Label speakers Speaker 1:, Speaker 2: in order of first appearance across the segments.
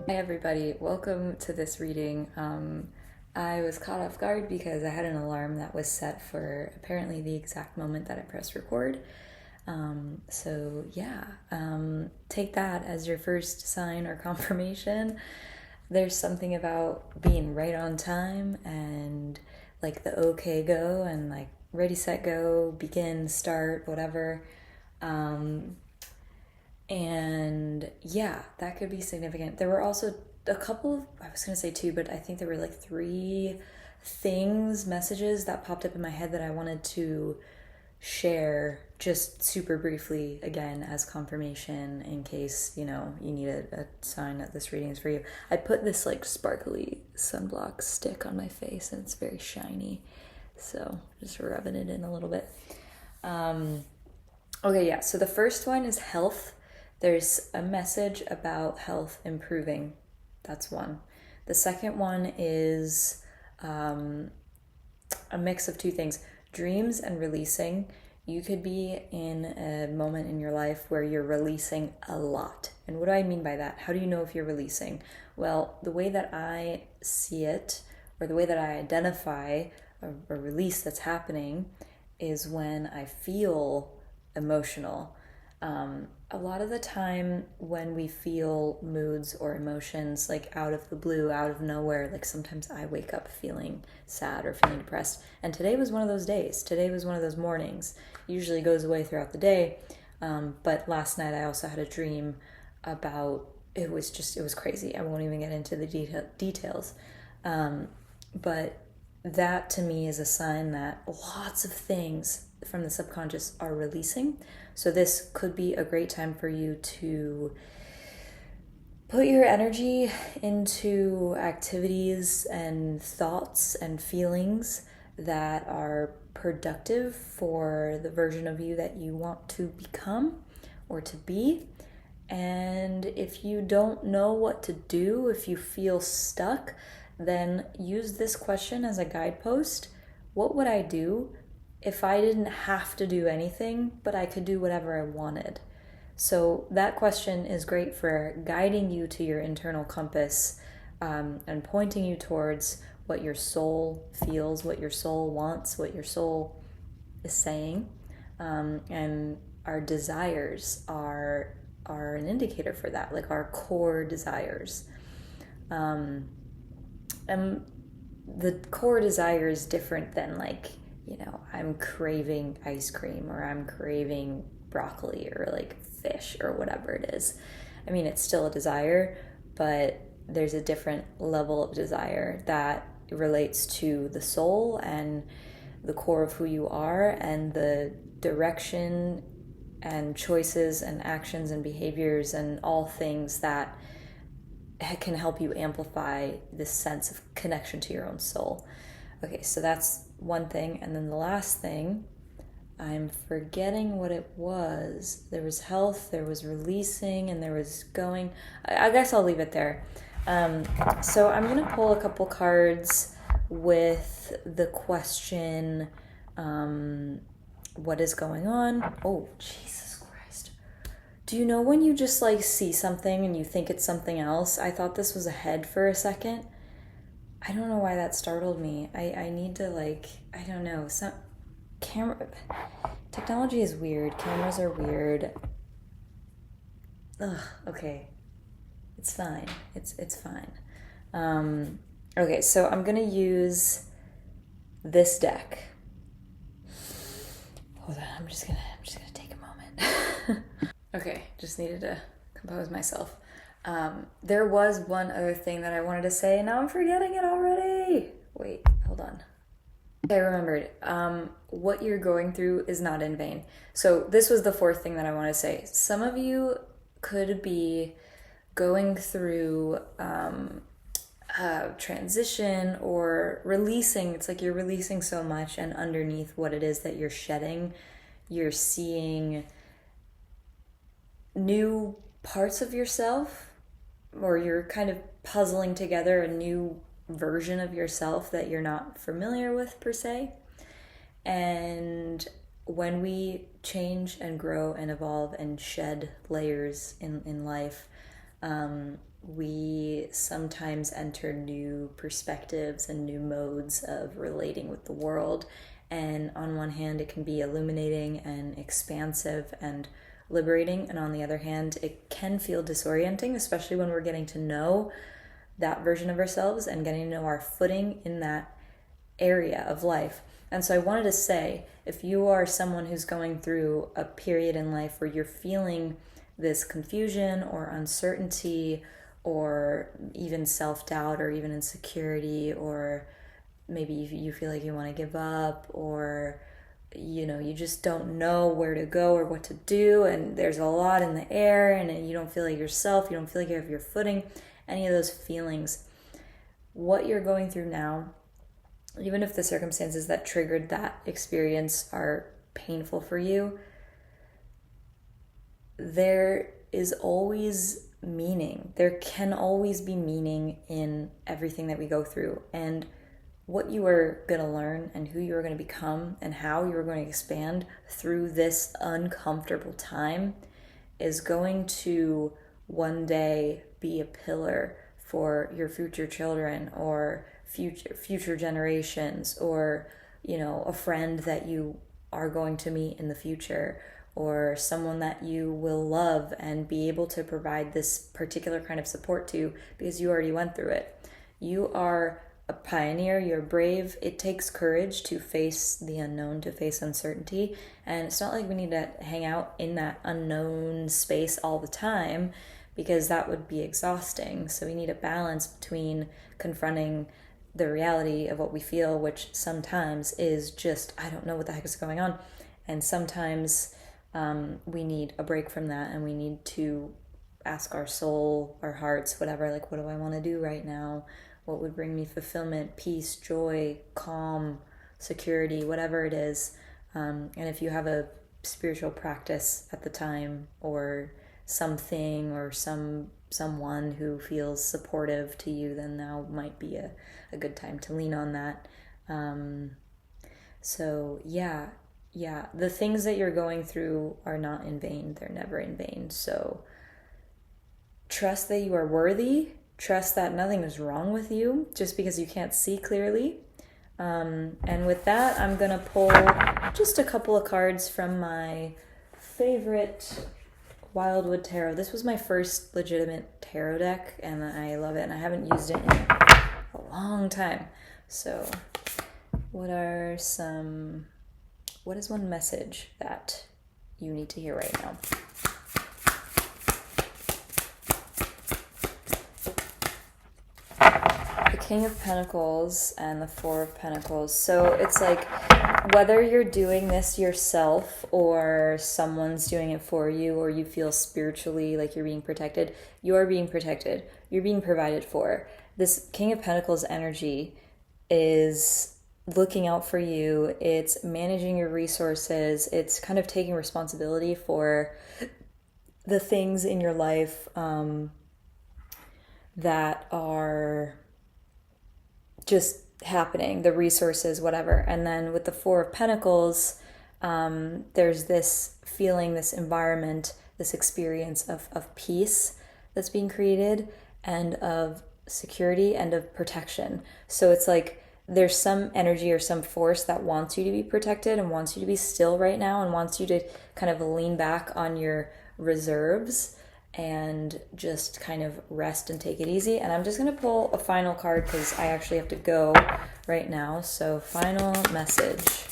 Speaker 1: Hi everybody, welcome to this reading. I was caught off guard because I had an alarm that was set for apparently the exact moment that I pressed record. Take that as your first sign or confirmation. There's something about being right on time and like the okay go and like ready, set, go, begin, start, whatever. And yeah, that could be significant. There were also a couple of, I was going to say two, but I think there were like three messages that popped up in my head that I wanted to share just super briefly again as confirmation in case, you need a sign that this reading is for you. I put this like sparkly sunblock stick on my face and it's very shiny. So just rubbing it in a little bit. Okay, yeah, so the first one is health. There's a message about health improving. That's one. The second one is a mix of two things, dreams and releasing. You could be in a moment in your life where you're releasing a lot. And what do I mean by that? How do you know if you're releasing? Well, the way that I see it, or the way that I identify a release that's happening, is when I feel emotional. A lot of the time when we feel moods or emotions like out of the blue, out of nowhere, like sometimes I wake up feeling sad or feeling depressed. And today was one of those days. Today was one of those mornings. Usually goes away throughout the day. But last night I also had a dream about, it was crazy. I won't even get into the details. But that to me is a sign that lots of things from the subconscious are releasing. So this could be a great time for you to put your energy into activities and thoughts and feelings that are productive for the version of you that you want to become or to be. And if you don't know what to do, if you feel stuck, then use this question as a guidepost. What would I do if I didn't have to do anything, but I could do whatever I wanted? So that question is great for guiding you to your internal compass, and pointing you towards what your soul feels, what your soul wants, what your soul is saying. And our desires are an indicator for that, like our core desires. And the core desire is different than like, I'm craving ice cream or I'm craving broccoli or like fish or whatever it is. I mean, it's still a desire, but there's a different level of desire that relates to the soul and the core of who you are and the direction and choices and actions and behaviors and all things that can help you amplify this sense of connection to your own soul. Okay, so that's one thing. And then the last thing, I'm forgetting what it was. There was health, there was releasing, and there was going. I guess I'll leave it there. So I'm going to pull a couple cards with the question, what is going on? Oh, Jesus Christ. Do you know when you just like see something and you think it's something else? I thought this was a head for a second. I don't know why that startled me. I need to like, I don't know, some camera technology is weird. Cameras are weird. Ugh, okay. It's fine. It's fine. Okay, so I'm gonna use this deck. Hold on, I'm just gonna take a moment. Okay, just needed to compose myself. There was one other thing that I wanted to say, and now I'm forgetting it already. Wait, hold on. I remembered. What you're going through is not in vain. So this was the fourth thing that I want to say. Some of you could be going through transition or releasing. It's like you're releasing so much, and underneath what it is that you're shedding, you're seeing new parts of yourself, or you're kind of puzzling together a new version of yourself that you're not familiar with per se. And when we change and grow and evolve and shed layers in life, we sometimes enter new perspectives and new modes of relating with the world. And on one hand, it can be illuminating and expansive and liberating. And on the other hand, it can feel disorienting, especially when we're getting to know that version of ourselves and getting to know our footing in that area of life. And so I wanted to say, if you are someone who's going through a period in life where you're feeling this confusion or uncertainty or even self-doubt or even insecurity, or maybe you feel like you want to give up, or you just don't know where to go or what to do, and there's a lot in the air, and you don't feel like yourself, you don't feel like you have your footing, any of those feelings, what you're going through now, even if the circumstances that triggered that experience are painful for you, there is always meaning. There can always be meaning in everything that we go through. And what you are going to learn and who you are going to become and how you are going to expand through this uncomfortable time is going to one day be a pillar for your future children or future generations, or a friend that you are going to meet in the future, or someone that you will love and be able to provide this particular kind of support to because you already went through it. You are a pioneer, you're brave. It takes courage to face the unknown, to face uncertainty. And it's not like we need to hang out in that unknown space all the time, because that would be exhausting. So we need a balance between confronting the reality of what we feel, which sometimes is just, I don't know what the heck is going on. And sometimes we need a break from that, and we need to ask our soul, our hearts, whatever, like, what do I want to do right now? What would bring me fulfillment, peace, joy, calm, security, whatever it is. And if you have a spiritual practice at the time, or something, or someone who feels supportive to you, then now might be a good time to lean on that. So yeah, the things that you're going through are not in vain. They're never in vain. So trust that you are worthy. Trust that nothing is wrong with you just because you can't see clearly. And with that, I'm going to pull just a couple of cards from my favorite Wildwood Tarot. This was my first legitimate tarot deck, and I love it, and I haven't used it in a long time. So what is one message that you need to hear right now? The King of Pentacles and the Four of Pentacles. So it's like, whether you're doing this yourself or someone's doing it for you, or you feel spiritually like you're being protected, you are being protected. You're being provided for. This King of Pentacles energy is looking out for you. It's managing your resources. It's kind of taking responsibility for the things in your life that are just happening, the resources, whatever. And then with the Four of Pentacles, there's this feeling, this environment, this experience of peace that's being created, and of security and of protection. So it's like there's some energy or some force that wants you to be protected and wants you to be still right now, and wants you to kind of lean back on your reserves and just kind of rest and take it easy. And I'm just going to pull a final card because I actually have to go right now. So final message.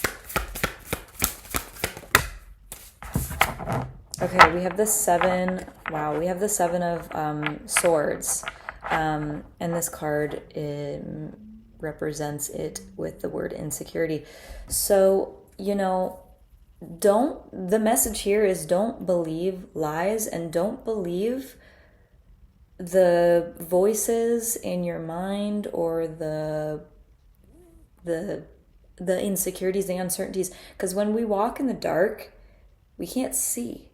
Speaker 1: Okay, we have the seven. Wow, we have the Seven of Swords. And this card represents it with the word insecurity. So, the message here is, don't believe lies, and don't believe the voices in your mind, or the insecurities, the uncertainties. Because when we walk in the dark, we can't see.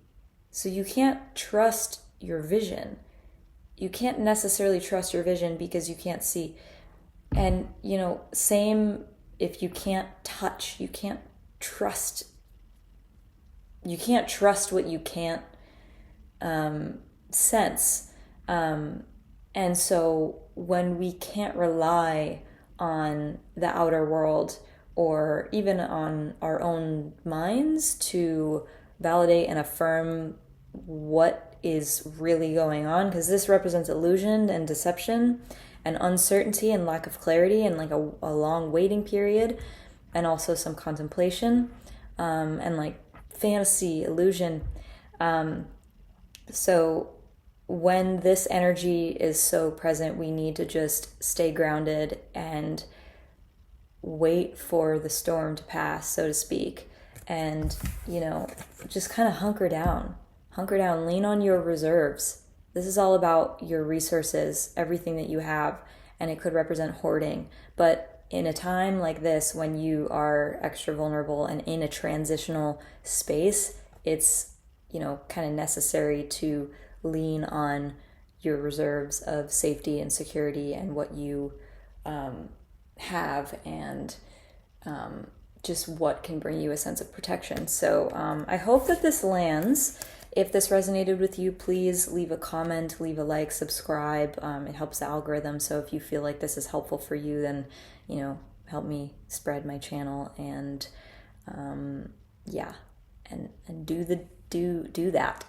Speaker 1: So you can't trust your vision. You can't necessarily trust your vision because you can't see. And, same if you can't touch, you can't trust. You can't trust what you can't sense. And so when we can't rely on the outer world or even on our own minds to validate and affirm what is really going on, because this represents illusion and deception and uncertainty and lack of clarity and like a long waiting period, and also some contemplation, and like fantasy, illusion. So when this energy is so present, we need to just stay grounded and wait for the storm to pass, so to speak. And, just kind of hunker down, lean on your reserves. This is all about your resources, everything that you have, and it could represent hoarding. But in a time like this, when you are extra vulnerable and in a transitional space, it's, kind of necessary to lean on your reserves of safety and security and what you have, and just what can bring you a sense of protection. So I hope that this lands. If this resonated with you, please leave a comment, leave a like, subscribe. It helps the algorithm. So if you feel like this is helpful for you, then, help me spread my channel, and and do that.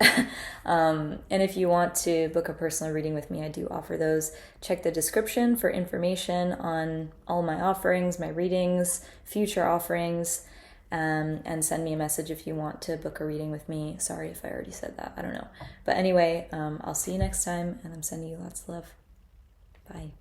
Speaker 1: And if you want to book a personal reading with me, I do offer those. Check the description for information on all my offerings, my readings, future offerings, and send me a message if you want to book a reading with me. Sorry if I already said that. I don't know. But anyway, I'll see you next time, and I'm sending you lots of love. Bye.